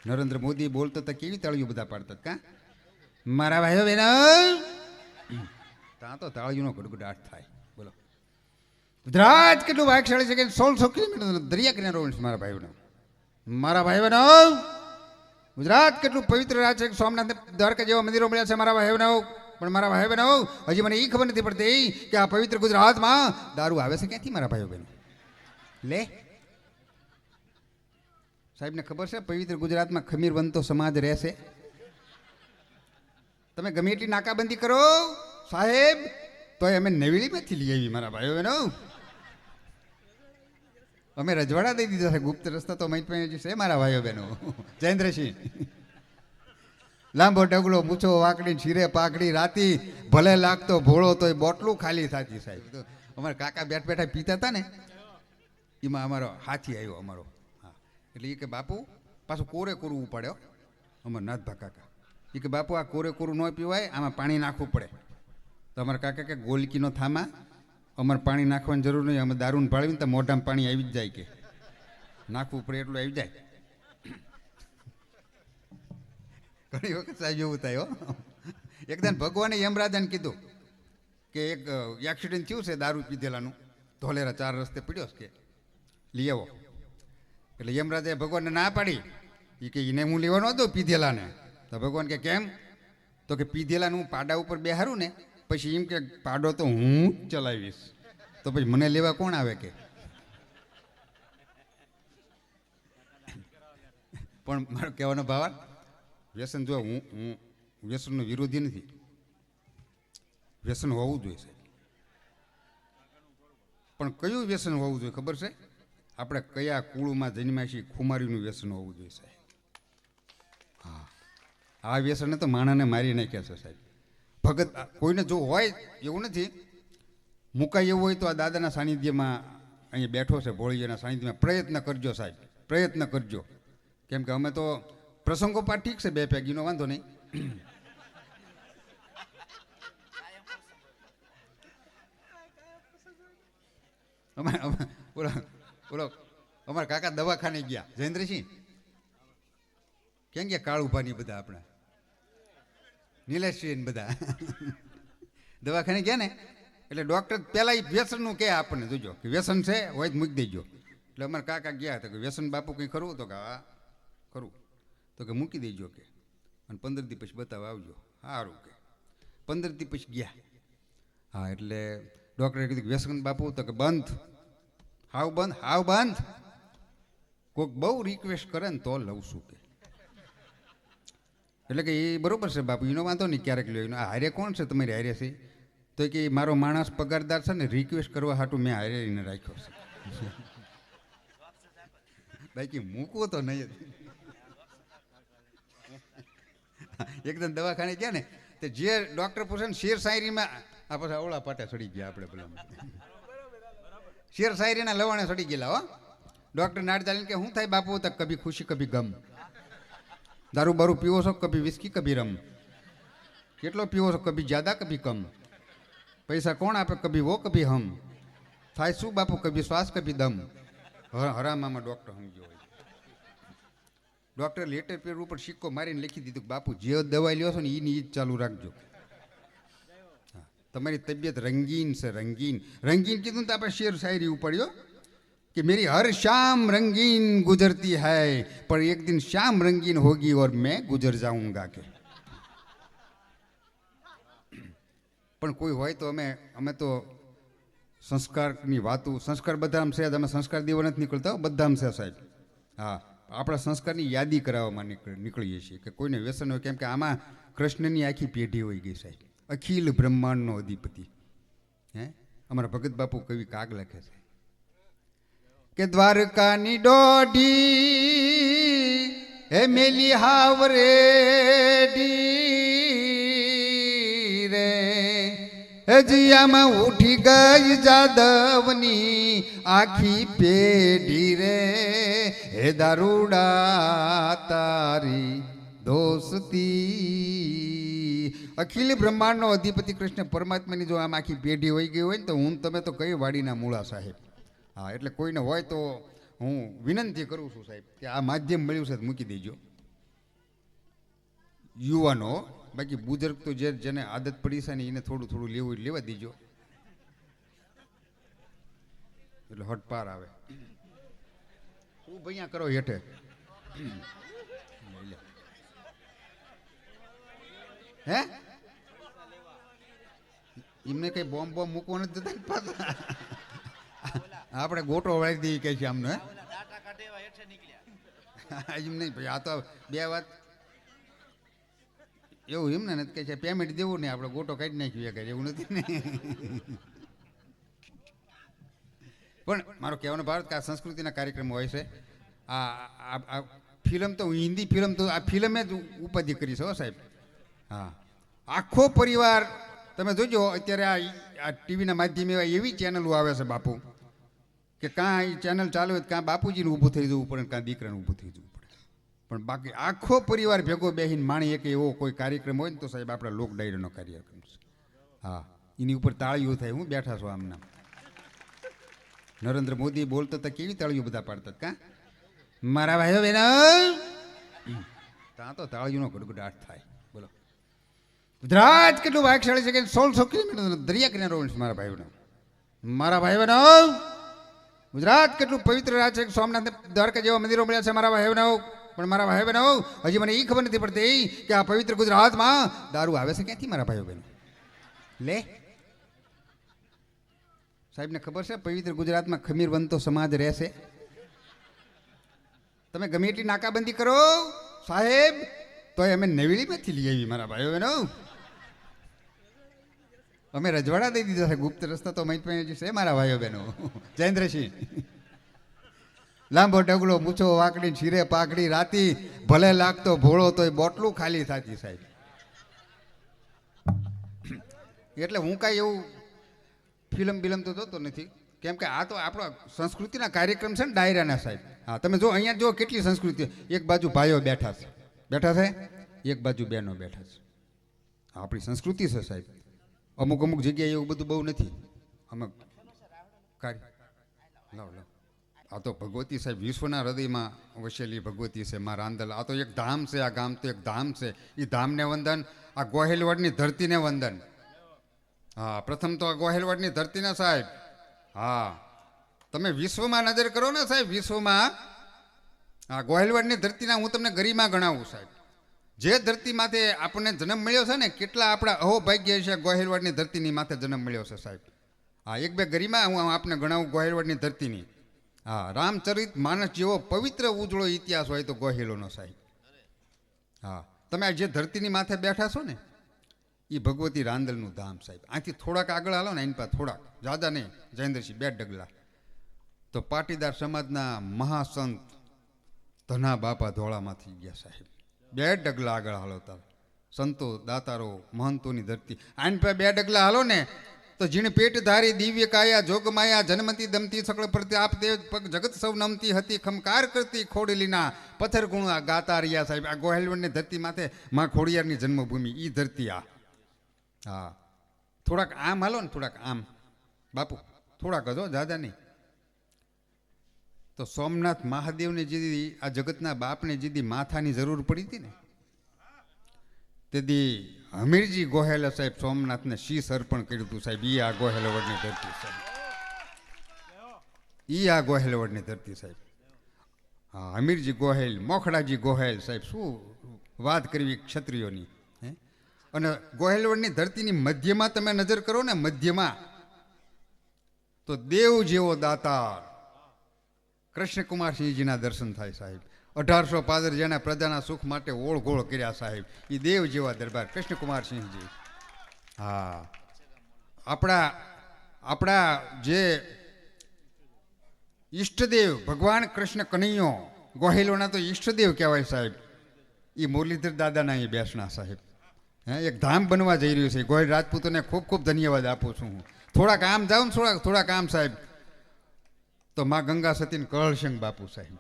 નરેન્દ્ર મોદી બોલતો તો કેવી તાળીઓ બધા પાડતા કા મારા ભાઈઓ બહેનો ત્યાં તો તાળીઓનો ગડગડાટ થાય. બોલો ગુજરાત કેટલું ભાગશાળી છે કે 1600 કિલોમીટર દરિયા કિનારો છે મારા ભાઈઓનો. મારા ભાઈ બહેનો ગુજરાત કેટલું પવિત્ર રાજ્ય છે. સોમનાથ દ્વારકા જેવા મંદિરો મળ્યા છે મારા ભાઈ બહેનો. પણ મારા ભાઈ બહેનો હજી મને એ ખબર નથી પડતી કે આ પવિત્ર ગુજરાતમાં દારૂ આવે છે ક્યાંથી મારા ભાઈઓ બહેનો. લે સાહેબને ખબર છે પવિત્ર ગુજરાતમાં ખમીર બનતો સમાજ રહેશે. તમે ગમે એટલી નાકાબંધી કરો સાહેબ તો અમે નવેલીમાંથી લઈ આવી મારા ભાઈઓ બહેનો. અમે રજવાડા દઈ દીધા છે ગુપ્ત રસ્તા તો મૈત છે મારા ભાઈઓ બહેનો. જયેન્દ્રસિંહ લાંબો ડગલો મૂછો વાકડી છીરે પાકડી રાતી ભલે લાગતો ભોળો તો બોટલું ખાલી થતી સાહેબ. તો અમારા કાકા બેઠા પીતા હતા ને એમાં અમારો હાથી આવ્યો અમારો. હા એટલે એ કે બાપુ પાછું કોરે કોરું ઉપાડ્યો અમારા નાથભા કાકા. એ કે બાપુ આ કોરે કોરું ન પીવાય આમાં પાણી નાખવું પડે. તો અમારા કાકા કે ગોલકીનો થામા અમારે પાણી નાખવાની જરૂર નહીં અમે દારૂને ભાળવીને તો મોઢામાં પાણી આવી જ જાય કે નાખવું પડે એટલું આવી જાય. ઘણી વખત સાહેબ એવું થાય હો. એકદમ ભગવાને યમરાજાને કીધું કે એક એક્સિડન્ટ થયું છે દારૂ પીધેલાનું ધોલેરા 4 રસ્તે પડ્યો કે લઈ આવો. એટલે યમરાજાએ ભગવાનને ના પાડી. એ કે એને હું લેવાનો હતો પીધેલાને. તો ભગવાન કે કેમ? તો કે પીધેલાનું હું પાડા ઉપર બેહારું ને પછી એમ કે પાડો તો હું જ ચલાવીશ તો પછી મને લેવા કોણ આવે કે. પણ મારો કહેવાનો ભાવ વ્યસન જો હું વ્યસનનો વિરોધી નથી. વ્યસન હોવું જોઈએ પણ કયું વ્યસન હોવું જોઈએ ખબર છે? આપણે કયા કુળમાં જન્મ્યા છીએ ખુમારીનું વ્યસન હોવું જોઈએ સાહેબ. હા આ વ્યસનને તો માણાને મારી નાખ્યા છે સાહેબ. ભગત કોઈને જો હોય એવું નથી મુકાય એવું હોય તો આ દાદાના સાનિધ્યમાં અહીંયા બેઠો છે ભોળીયાના સાનિધ્યમાં પ્રયત્ન કરજો સાહેબ પ્રયત્ન કરજો. કેમ કે અમે તો પ્રસંગો પાઠ ઠીક છે 2 પેગીનો વાંધો નહીં. બોલો અમારા કાકા દવાખાને ગયા જયેન્દ્રસિંહ ક્યાં ગયા કાળુભાની બધા આપણા નિલેશસિંહ બધા દવાખાને ગયા ને એટલે ડૉક્ટર પહેલાં વ્યસનનું કહે આપણને જોજો કે વ્યસન છે હોય તો મૂકી દેજો. એટલે અમારા કાકા ગયા તો કે વ્યસન બાપુ કંઈ ખરું? તો કે હા ખરું. તો કે મૂકી દેજો કે અને 15 દી પછી બતાવવા આવજો. સારું કે 15 દી પછી ગયા. હા એટલે ડૉક્ટરે કીધું કે વ્યસન બાપુ? તો કે બંધ હાવ બંધ. કોઈક બહુ રિક્વેસ્ટ કરે ને તો લઉં છું કે. એટલે કે એ બરોબર છે બાપુ એનો વાંધો નહીં ક્યારેક લ્યો. એનો હારે કોણ છે તમારી હારે છે? તો કે મારો માણસ પગારદાર છે ને રિક્વેસ્ટ કરવા હાટું મેં હારે એને રાખ્યો છે. બાકી મૂકવો તો નહીં. એકદમ દવાખાને ગયા ને તો જે ડૉક્ટર પૂછે ને શેર શાયરીમાં આ પછી અવળા પાટા ચડી ગયા આપણે પેલા શેર શાયરીના લવાણે ચડી ગયેલા હો. ડૉક્ટર નાડ ચાલીને કે શું થાય બાપુ? તો કભી ખુશી કભી ગમ. દારૂ બારૂ પીવો છો? કભી વિસ્કી કભી રમ. કેટલો પીવો છો? કભી જ્યાદા કભી કમ. પૈસા કોણ આપે? કભી વો કભી હમ. થાય શું બાપુ? કભી શ્વાસ કભી દમ. હરામામાં ડૉક્ટર સમજ્યો હોય. ડૉક્ટર લેટર પેડ ઉપર સિક્કો મારીને લખી દીધું કે બાપુ જે દવા લ્યો છો ને એની જ ચાલુ રાખજો. તમારી તબિયત રંગીન છે રંગીન કીધું તો આપણે શેર શાયરી ઉપાડ્યો कि मेरी हर शाम रंगीन गुजरती है पर एक दिन शाम रंगीन होगी और मैं गुजर जाऊंगा के. પણ કોઈ હોય તો અમે તો સંસ્કારની વાતો સંસ્કાર બધામાં છે. અમે સંસ્કાર દેવા નથી નીકળતા બધામાં છે સાહેબ. હા આપણા સંસ્કારની યાદી કરાવવામાં નીકળીએ છીએ કે કોઈને વ્યસન હોય. કેમ કે આમાં કૃષ્ણની આખી પેઢી હોઈ ગઈ સાહેબ. અખિલ બ્રહ્માંડનો અધિપતિ. હે અમારા ભગત બાપુ કવિ કાગ લખે છે કે દ્વારકાની દોઢી હે મેલી હાવરેડી રે હજીયામાં ઉઠી ગઈ જાદવની આખી પેઢી રે હે દારૂડા તારી દોસ્તી. અખિલ બ્રહ્માંડનો અધિપતિ કૃષ્ણ પરમાત્માની જો આમ આખી પેઢી હોઈ ગઈ હોય ને તો હું તમે તો કઈ વાડીના મૂળા સાહેબ. હા એટલે કોઈને હોય તો હું વિનંતી કરું છું સાહેબ કે આ માધ્યમ મળ્યું છે તો મૂકી દેજો. યુવાનો, બાકી બુઝુર્ગ તો જેને આદત પડી છે ને એને થોડું થોડું લેવું લેવા દીજો, એટલે હટપાર આવે. શું ભૈયા કરો હેઠે? હે એમને કઈ બોમ્બ બોમ્બ મૂકવા નથી દેતા પાછા. આપણે ગોટો વાળી દઈએ કઈ છે આમને. એમ નહીં ભાઈ, આ તો બે વાત એવું એમ ને કહે છે પેમેન્ટ દેવું ને આપણે ગોટો કાઢી નાખ્યું કે એવું નથી ને. પણ મારો કહેવાનો ભારત કે આ સંસ્કૃતિના કાર્યક્રમો હોય છે. આ ફિલ્મ તો હિન્દી ફિલ્મ તો આ ફિલ્મે જ ઉપાધિ કરી છે હો સાહેબ. હા, આખો પરિવાર તમે જોજો અત્યારે આ ટીવીના માધ્યમે એવી ચેનલો આવે છે બાપુ કે કાં એ ચેનલ ચાલુ હોય કાં બાપુજીને ઊભું થઈ જવું પડે કાં દીકરાને ઊભું થઈ જવું પડે. પણ બાકી આખો પરિવાર ભેગો બેસીને માણી એક એવો કોઈ કાર્યક્રમ હોય ને તો સાહેબ આપણા લોક ડાયરીનો કાર્યક્રમ છે. હા, એની ઉપર તાળીઓ થાય. હું બેઠા છો આમના. નરેન્દ્ર મોદી બોલતા હતા કેવી તાળીઓ બધા પાડતા કાં મારા ભાઈઓ બહેનો, ત્યાં તો તાળીઓનો ગડગડાટ થાય. બોલો ગુજરાત કેટલું ભાગશાળી છે કે 1600 કિલોમીટર દરિયા કિનારો છે મારા ભાઈઓનો. મારા ભાઈ બહેનો, ગુજરાત કેટલું પવિત્ર રાજ્ય છે. સોમનાથ દ્વારકા જેવા મંદિરો મળ્યા છે મારા ભાઈ બહેનો. પણ મારા ભાઈ બહેનો હજી મને એ ખબર નથી પડતી કે આ પવિત્ર ગુજરાતમાં દારૂ આવે છે ક્યાંથી મારા ભાઈઓ બહેનો? લે સાહેબને ખબર છે પવિત્ર ગુજરાતમાં ખમીર બનતો સમાજ રહેશે. તમે ગમે એટલી નાકાબંધી કરો સાહેબ તો અમે નવેલીમાંથી લઈ આવી મારા ભાઈઓ બહેનો. અમે રજવાડા દઈ દીધા છે. ગુપ્ત રસ્તા તો મહિત છે મારા ભાઈઓ બહેનો. જયેન્દ્રસિંહ લાંબો ડગલો મૂછો વાકડી છીરે પાકડી રાતી ભલે લાગતો ભોળો તોય બોટલું ખાલી થતી સાહેબ. એટલે હું કાંઈ એવું ફિલ્મ બિલમ તો જોતો નથી કેમ કે આ તો આપણો સંસ્કૃતિના કાર્યક્રમ છે ને ડાયરાના સાહેબ. હા, તમે જો અહીંયા જો કેટલી સંસ્કૃતિ. એક બાજુ ભાઈઓ બેઠા છે, એક બાજુ બહેનો બેઠા છે. આપણી સંસ્કૃતિ છે સાહેબ. અમુક અમુક જગ્યાએ એવું બધું બહુ નથી. અમુક લાવ આ તો ભગવતી સાહેબ વિશ્વના હૃદયમાં વસેલી ભગવતી છે માં રાંદલ. આ તો એક ધામ છે. આ ગામ તો એક ધામ છે. એ ધામને વંદન. આ ગોહેલવડની ધરતીને વંદન. હા, પ્રથમ તો આ ગોહેલવડની ધરતીના સાહેબ. હા, તમે વિશ્વમાં નજર કરો ને સાહેબ, વિશ્વમાં આ ગોહેલવડની ધરતીના હું તમને ગરિમા ગણાવું સાહેબ. જે ધરતી માથે આપણને જન્મ મળ્યો છે ને કેટલા આપણા અહોભાગ્ય છે ગોહેલવડની ધરતીની માથે જન્મ મળ્યો છે સાહેબ. હા, એક બે ગરિમા હું આપને ગણાવું ગોહેલવડની ધરતીની. હા, રામચરિત માનસ જેવો પવિત્ર ઉજળો ઇતિહાસ હોય તો ગોહેલોનો સાહેબ. હા, તમે આ જે ધરતીની માથે બેઠા છો ને એ ભગવતી રાંદલનું ધામ સાહેબ. આથી થોડાક આગળ હાલો ને એની પાસે થોડાક જ્યાદા નહીં જયેન્દ્રસિંહ 2 ડગલા તો પાટીદાર સમાજના મહાસંત ધના બાપા ધોળામાંથી ગયા સાહેબ. 2 ડગલા આગળ હાલો તાર સંતો દાતારો મહંતોની ધરતી. આની પાસે 2 ડગલા હાલો ને તો જીણ પેટ ધારી દિવ્ય કાયા જોગમાયા જન્મતી દમતી સકળ પ્રત્યાપ દેવ પગ જગત સૌ નમતી હતી ખમકાર કરતી ખોડલીના પથ્થર ગુણ ગાતા રહ્યા સાહેબ. આ ગોહેલવડની ધરતી માથે માં ખોડિયારની જન્મભૂમિ એ ધરતી. આ હા, થોડાક આમ હાલો ને થોડાક આમ બાપુ થોડાક જ દાદા નહીં તો સોમનાથ મહાદેવને જેથી આ જગતના બાપને જેથી માથાની જરૂર પડી હતી ને તેથી હમીરજી ગોહેલ સાહેબ સોમનાથને શીશ અર્પણ કર્યું હતું સાહેબ. ઈ આ ગોહેલવડની ધરતી સાહેબ. ઈ આ ગોહેલવડની ધરતી સાહેબ. હા, હમીરજી ગોહેલ મોખડાજી ગોહેલ સાહેબ. શું વાત કરવી ક્ષત્રિયોની. અને ગોહેલવડની ધરતીની મધ્યમાં તમે નજર કરો ને મધ્યમાં તો દેવ જેવો દાતાર કૃષ્ણકુમારસિંહજીના દર્શન થાય સાહેબ. 1800 પાદર જેના પ્રજાના સુખ માટે ઓળઘોળ કર્યા સાહેબ. એ દેવ જેવા દરબાર કૃષ્ણકુમારસિંહજી. હા, આપણા જે ઈષ્ટદેવ ભગવાન કૃષ્ણ કનૈયો ગોહેલોના તો ઈષ્ટદેવ કહેવાય સાહેબ. એ મુરલીધર દાદાના એ બેસણા સાહેબ. એક ધામ બનવા જઈ રહ્યું છે. ગોહિલ રાજપૂતોને ખૂબ ખૂબ ધન્યવાદ આપું છું હું. થોડાક આમ જાઉં ને થોડાક આમ સાહેબ તો માં ગંગા સતીન કળશંગ બાપુ સાહેબ.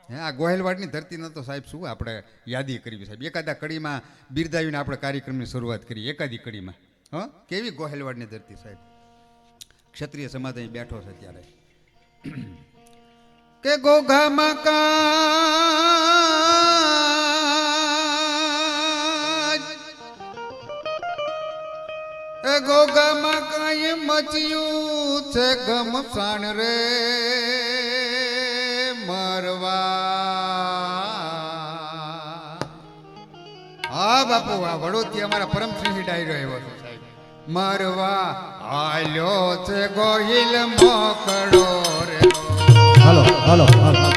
આ ગોહેલવાડની ધરતીનો તો સાહેબ શું આપણે યાદી કરવી સાહેબ. એકાદા કડીમાં બિરદાવીને આપણે કાર્યક્રમની શરૂઆત કરી. એકાદી કડીમાં કેવી ગોહેલવાડની ધરતી સાહેબ. ક્ષત્રિય સમાજ અહીં બેઠો છે ત્યારે કે ગોઘા મકા ગોગામાં કઈ મચ્યું છે ગમસાણ રે મરવા. હા બાપુ, આ વડોદરી અમારા પરમસિંહ ડાયરો આવ્યો છે સાહેબ. મરવા હાલ્યો છે ગોહિલ મોકળો રે. હાલો હાલો હાલો.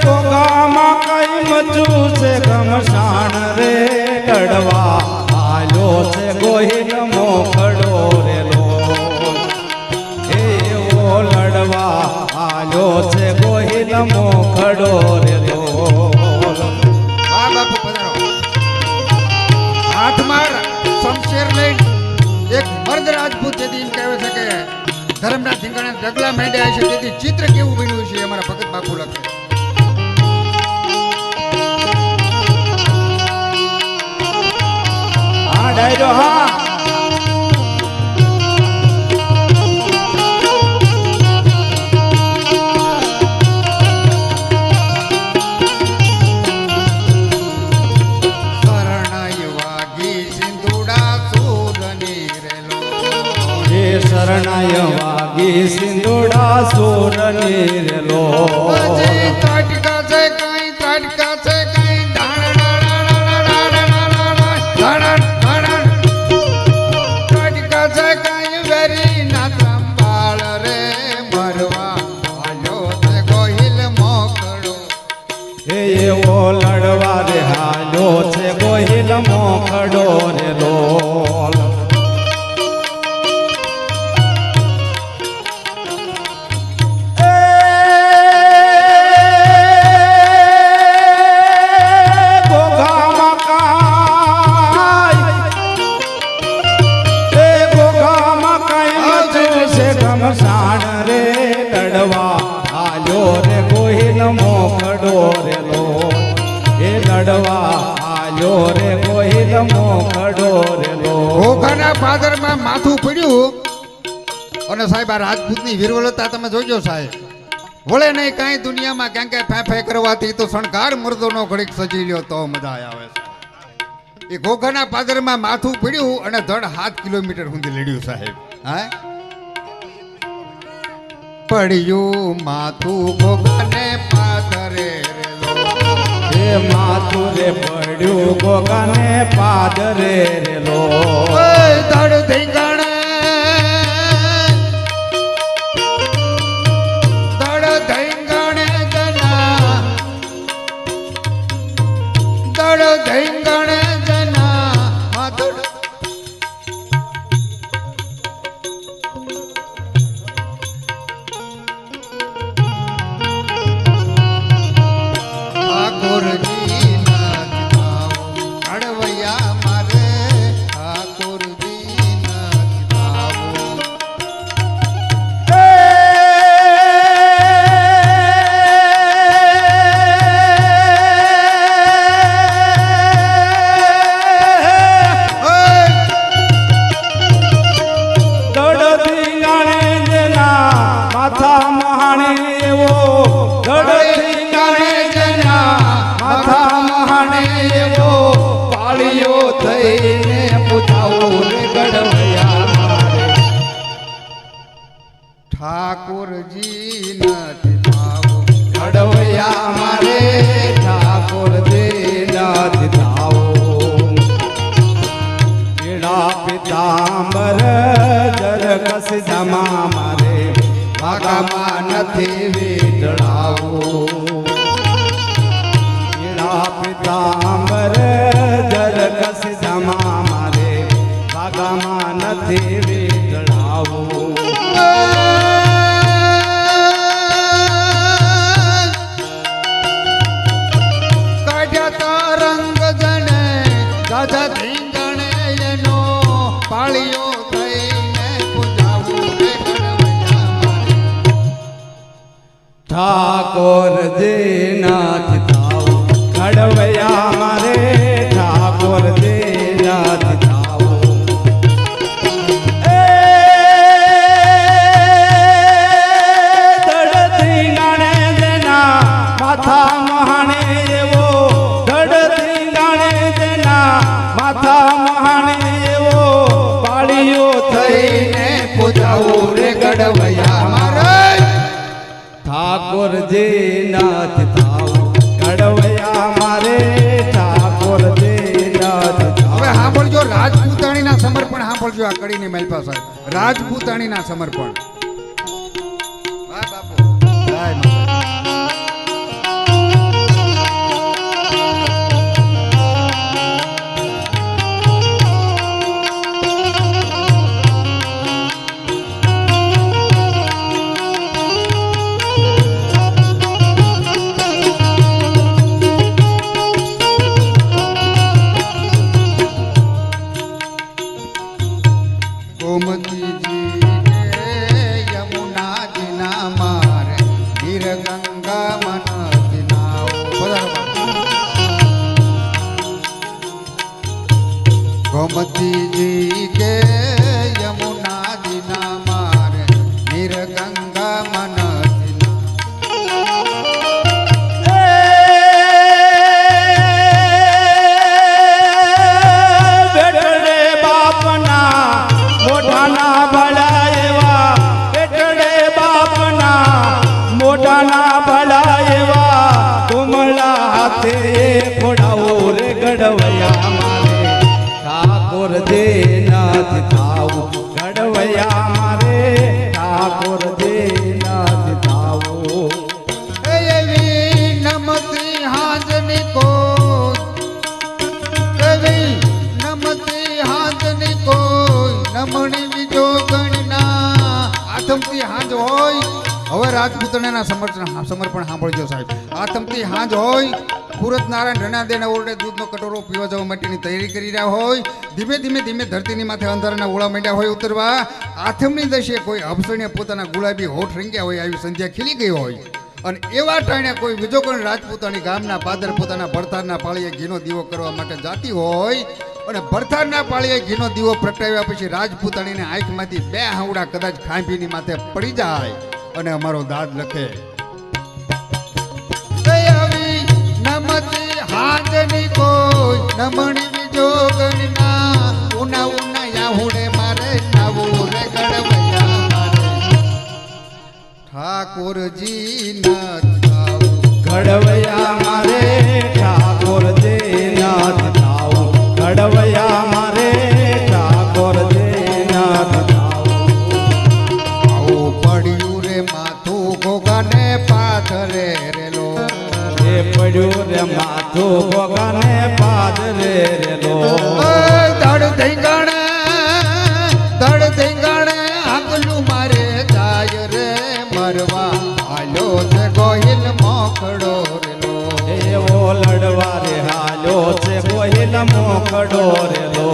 ગોગામાં કઈ મચું છે ઘમસાણ રે લડવા આલ્યો છે ગોહિલ મોકળો રે લો. એવો લડવા આલ્યો છે ગોહિલ મોકળો રે લો. હા બાપુ પધારો. હાથમાં શમશેર લઈને એક મર્દ રાજપૂત જેથી એમ કહેવાય છે કે ધર્મના ધીંગાણા ડગલા માંડ્યા છે, તેથી ચિત્ર કેવું બન્યું છે અમારા ભગત બાપુ લખે. હા ડાયરો હા. શરણાઈ વાગી સિંધુડા સૂરની રેલો. હે શરણાય વાગી સિંધુડા સૂરની રેલો. હજી તાટકા છે કાંઈ, તાટકા છે કાંઈ, તાટકા છે કાંઈ વેરી ના સંભાળ રે મરવા હાલ્યો છે ગોહિલ મોકળો. હે એવો લડવા રે હાલ્યો છે ગોહિલ મોકળો રે લોલ. ઘમસાણ રે લડવા આલ્યો રે ગોહિલ મોકળો રે લો. એ લડવા આલ્યો રે ગોહિલ મોકળો રે લો. ઘોઘાના પાદરમાં માથું પડ્યું અને સાહેબ આ રાજપૂતની વીરવલતા તમે જોજો સાહેબ. વળે નહીં કાંઈ દુનિયામાં ક્યાં ક્યાં ફે ફે કરવાથી તો શણગાર મર્દોનો ઘડીક સજી લ્યો તો મજા આવે છે. એ ઘોઘાના પાદરમાં માથું પડ્યું અને ધડ 7 કિલોમીટર સુધી લડ્યું સાહેબ. હા પડ્યું માથું ઘોઘાને પાદરે રેલો. હે માથું રે પડ્યું ગોગાને પાદરે રે લો. ઓય ધડ ધીંગાણે ધડ ધીંગાણે જના, ધડ ધીંગાણે જના માથું. ઠાકોરજી ના જીતાવો ઘડવૈયા મારે, ઠાકોરજી ના જીતાવો. દડથી ગાણે જેના માથા મહાણે એવો. દડથી ગાણે જેના માથા મહાણે એવો. પાળીઓ થઈને પૂછાવું રે ગડવૈયા મારે. ઠાકોરજી ના જીતાવો ગડવૈયા મારે ઠાકોરજી નથી થાવો. પીડા પિતાંબર જરકસ જમા મારે ભાગામાં નથી વીટળાવું. પીડા પિતાંબર જરકસ જમા મારે ભાગામાં નથી વીટળાવું. કાઢ્યા તા રંગ જણે ગાજા ધીંગણે એનો પાળીઓ થઈને પૂજાવું રે ઘડવૈયા મારે. ઠાકોરજી નથી થાવ ઘડવૈયા મારે. ઠાકોરજી નથી થાવ. દડથી ગાણે જેના માથા મહાણે એવો. દડથી ગાણે ઠાકોરજી નાથ થાવું ઘડવૈયા મારે ઠાકોરજી નાથ હવે થાવું. સાંભળજો રાજપૂતાણીના સમર્પણ સાંભળજો આ કડીની મહેલપા સાહેબ રાજપૂતાણીના સમર્પણ વાહ બાપુ જય માતા. ગોમતીજી કે યમુનાજી ના મારે ગીર ગંગા મનતી નાવ. પધારો બાપુ. ગોમતીજી કે યમુનાજી ના મારે ગીર ગંગા મનતી બેટડે બાપના મોઢાના ભલા એવા બેટડે બાપના મોઢાના ભલા એવા કુમળા હાથે ખોડાવો રે ગડવૈયા મારે ઠાકોર દે નાથ થાવું ગડવૈયા મારે ઠાકોર દે નાથ થાવું. એવી નમતી હાજની કોઈ એવી નમતી હાજની કોઈ નમણી બીજો ગણના આથમતી હાજ હોય. હવે રાજપૂતાણીના સમર્પણ સાંભળજો સાહેબ. આથમતી હાજ હોય સુરત નારાયણ રણાદેના ઓરડે દૂધનો કટોરો પીવા જવા માટેની તૈયારી કરી રહ્યા હોય. ધીમે ધીમે ધીમે ધરતીની માથે અંધારાના ઓળા માંડ્યા હોય ઉતરવા. આથમની દશે કોઈ અભસણીએ પોતાના ગુલાબી હોઠ રંગ્યા હોય આવી સંધ્યા ખીલી ગઈ હોય અને એવા ટાણે કોઈ બીજો કોઈ રાજપૂતાણી ગામના પાદર પોતાના ભરતારના પાળીએ ઘીનો દીવો કરવા માટે જાતી હોય અને ભરતારના પાળીએ ઘીનો દીવો પ્રગટાવ્યા પછી રાજપૂતાણીને આંખમાંથી બે હાવડા કદાચ ખાંભીની માથે પડી જાય અને અમારો દાદ લખે આવી નમતી હાજની કોઈ નમણી બીજો ગણના ઉના ઉના યાહુડે મારે નાવું રે ગડવૈયા મારે ઠાકોરજી નાથ થાવું. ઘડવૈયા મારે ઠાકોર દે નાથ થાવું ઘડવૈયા મારે ઠાકોર દે નાથ થાવું. આવું પડ્યું રે માથું ગોગાને પાથરે રેલો એ પડ્યું રે માથું ભોગાને પાદરે રેલો ધડ ધીંગાણે આગલું મારે જાય રે મરવા હાલો છે ગોહિલ મોકડો રેલો. એવો લડવા રે હાલ્યો છે ગોહિલ મોકડો રેલો.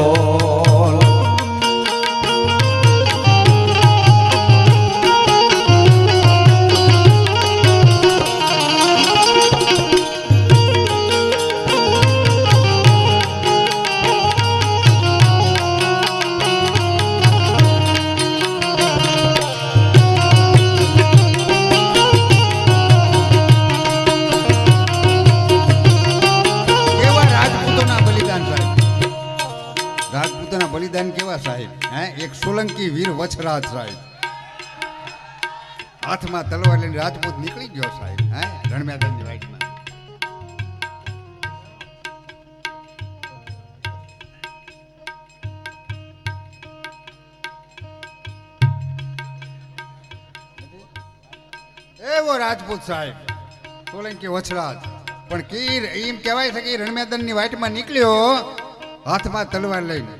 કેવા રાજપૂતોના બલિદાન સાહેબ. રાજપૂતોના બલિદાન કેવા સાહેબ હે એક સોલંકી વીર વછરાજ સાહેબ હાથમાં તલવાર લઈને રાજપૂત નીકળી ગયો સાહેબ હે રણમેદાનની વાઇટમાં. એવો રાજપૂત સાહેબ સોલંકી વછરાજ પણ કીર એમ કહેવાય છે કે રણમેદાનની વાઇટમાં નીકળ્યો હાથમાં તલવાર લઈને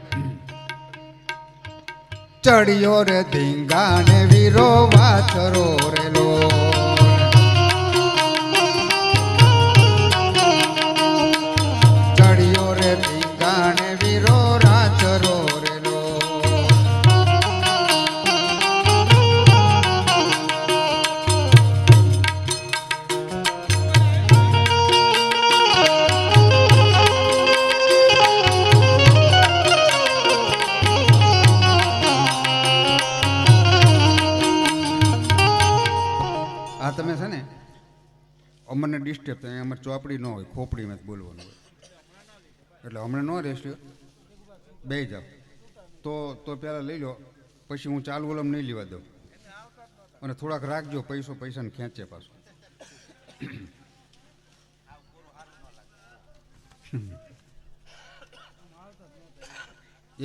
ચડિયો રે ધીંગાણે વીરો વાછરો રેલો ચડિયો રે ધીંગાણે વીરો રાચરો રેલો. આ તમે છે ને અમને ડિસ્ટર્બ થાય અમારે ચોપડી ન હોય ખોપડીમાં જ બોલવાનું હોય એટલે હમણાં ન રહેશે બે જાવ તો પહેલાં લઈ લો પછી હું ચાલુ વલમ નહીં લેવા દઉં અને થોડાક રાખજો પૈસાને ખેંચે પાછું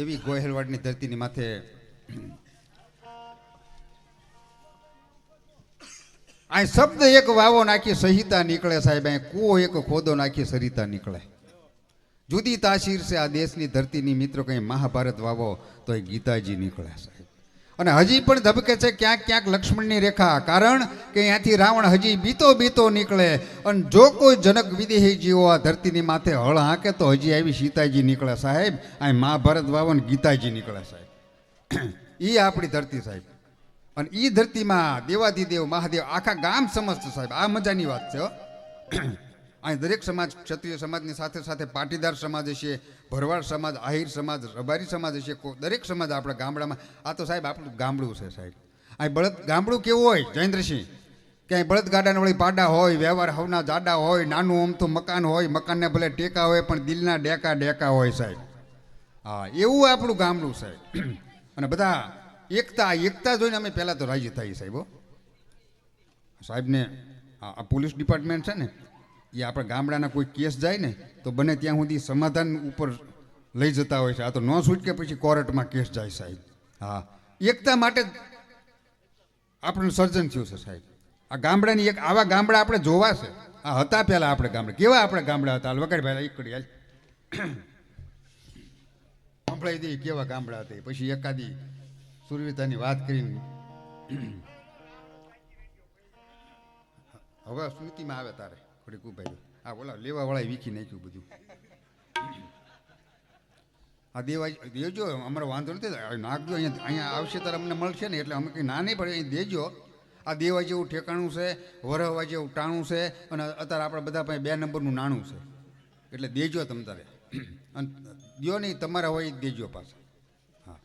એવી ગોહેલવાડની ધરતીની માથે આ શબ્દ એક વાવો નાખી સહિતા નીકળે સાહેબ, અહીં કૂવો એક ખોદો નાખી સરિતા નીકળે. જુદી તાસીર છે આ દેશની ધરતીની મિત્રો, કંઈ મહાભારત વાવો તો એ ગીતાજી નીકળે સાહેબ. અને હજી પણ ધબકે છે ક્યાંક ક્યાંક લક્ષ્મણની રેખા, કારણ કે અહીંયાથી રાવણ હજી બીતો બીતો નીકળે. અને જો કોઈ જનક વિદેહી જીવો આ ધરતીની માથે હળ હાંકે તો હજી આવી સીતાજી નીકળે સાહેબ. અહીં મહાભારત વાવો ને ગીતાજી નીકળે સાહેબ. એ આપણી ધરતી સાહેબ. અને એ ધરતીમાં દેવાધિદેવ મહાદેવ આખા ગામ સમસ્ત સાહેબ. આ મજાની વાત છે હો. અહીં દરેક સમાજ, ક્ષત્રિય સમાજની સાથે સાથે પાટીદાર સમાજ હશે, ભરવાડ સમાજ, આહિર સમાજ, રબારી સમાજ હશે, દરેક સમાજ આપણા ગામડામાં. આ તો સાહેબ આપણું ગામડું છે સાહેબ. અહીં બળદ ગામડું કેવું હોય જયેન્દ્રસિંહ, કે અહીં બળદ ગાડાના વળી પાડા હોય, વ્યવહાર હવના જાડા હોય, નાનું અમથું મકાન હોય, મકાનને ભલે ટેકા હોય પણ દિલના ડેકા ડેકા હોય સાહેબ. હા, એવું આપણું ગામડું સાહેબ. અને બધા એકતા જોઈને અમે પહેલાં તો રાજી થઈ સાહેબ. સાહેબને આ પોલીસ ડિપાર્ટમેન્ટ છે ને, એ આપણા ગામડાના કોઈ કેસ જાય ને તો બને ત્યાં સુધી સમાધાન ઉપર લઈ જતા હોય છે. આ તો ન છૂટકે પછી કોર્ટમાં કેસ જાય સાહેબ. હા, એકતા માટે જ આપણું સર્જન થયું છે સાહેબ. આ ગામડાની એક આવા ગામડા આપણે જોવા છે. આ હતા પહેલાં આપણે ગામડા, કેવા આપણે ગામડા હતા. વગાડ પહેલાં એક કરી હાલ સંભળાઈ દઈએ કેવા ગામડા હતા. પછી એકાદી સુરવીરતાની વાત કરીને હવે સ્મૃતિમાં આવે તારે થોડીક ઉભાઈ. આ બોલા લેવાવાળા વીખી નાખ્યું બધું. આ દેજો, અમારો વાંધો નથી, નાખજો. અહીંયા આવશે ત્યારે અમને મળશે ને, એટલે અમે કંઈ ના નહીં પડે, અહીં દેજો. આ દેવા જેવું ઠેકાણું છે, વરહવા જેવું ટાણું છે, અને અત્યારે આપણે બધા પાસે 2 નંબરનું નાણું છે. એટલે દેજો તમ તારે. અને દો નહીં, તમારા હોય દેજો પાછા. હા,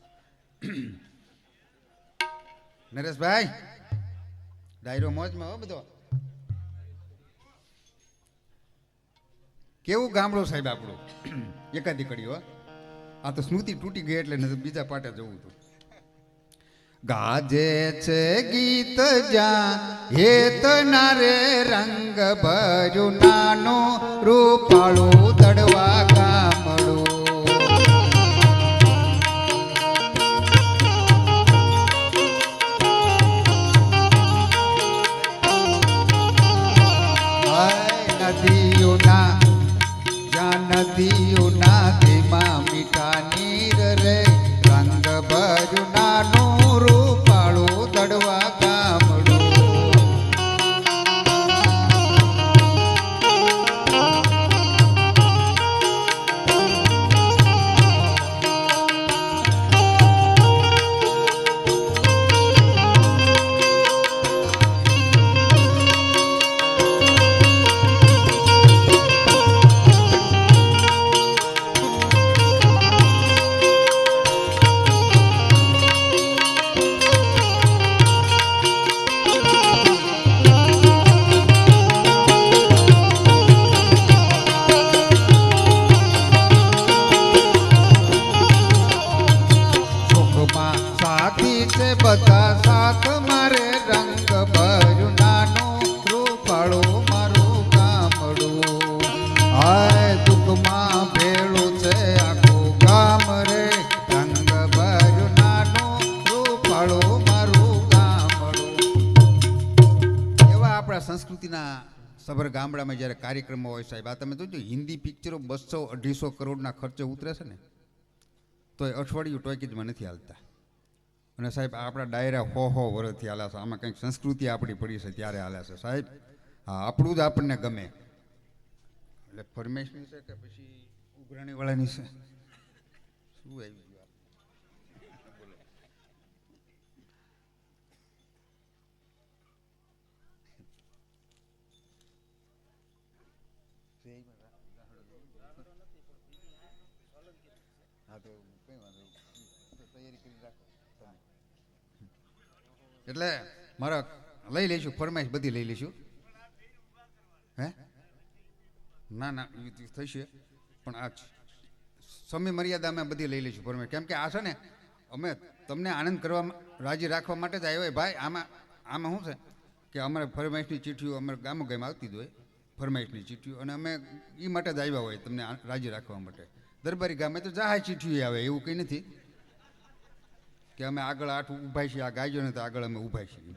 નરેશભાઈ ડાયરો મોજમાં હો બધો. કેવું ગામડું સાહેબ આપણું. એકાદી કડી હો. આ તો સ્મૃતિ તૂટી ગઈ એટલે બીજા પાટે જવું હતું. ગાજે છે ગીત જ્યાં હેત નારે રંગ ભર્યું નાનું રૂપાળું દડવા ગામડું. નદીઓના જ્યાં નદીઓના તેમાં મીઠા નીર રે, રંગ ભર્યું નાનું રૂપાળું દડવા ગામડું. બધા સાથ મારે રંગ ભર્યું નાનું રૂપાળું મારું ગામડું. હાય દુઃખમાં ભેળું છે આખું ગામ રે, રંગ ભર્યું નાનું રૂપાળું મારું ગામડું. એવા આપણા સંસ્કૃતિના સભર ગામડામાં જ્યારે કાર્યક્રમો હોય સાહેબ, આ તમે જોજો હિન્દી પિક્ચરો 200-250 કરોડના ખર્ચે ઉતરે છે ને, તો એ અઠવાડિયું ટોકીજમાં નથી હાલતા. અને સાહેબ આપણા ડાયરા 100 વર્ષથી હાલ્યા છે. આમાં કંઈક સંસ્કૃતિ આપણી પડી છે ત્યારે હાલ્યા છે સાહેબ. હા, આપણું જ આપણને ગમે. એટલે ફરમેશની છે કે પછી ઉઘરાણીવાળાની છે, શું આવી ગયું? હા, તો કઈ વાંધો તૈયારી કરી રાખો. એટલે મારા લઈ લઈશું, ફરમાઈશ બધી લઈ લઈશું. હે ના થશે, પણ આ સમય મર્યાદા અમે બધી લઈ લઈશું ફરમાઈશ. કેમ કે આ છે ને, અમે તમને આનંદ કરવા રાજી રાખવા માટે જ આવ્યો ભાઈ. આમાં શું છે, કે અમારે ફરમાઈશની ચીઠીઓ અમારે ગામો ગામ આવતી જ હોય ફરમાઈશની ચીઠીઓ, અને અમે એ માટે જ આવ્યા હોય તમને રાજી રાખવા માટે. દરબારી ગામે તો જાહે ચીઠીઓ આવે એવું કંઈ નથી કે અમે આગળ આઠ ઊભા છીએ, આ ગાયજો ને તો આગળ અમે ઊભા છીએ.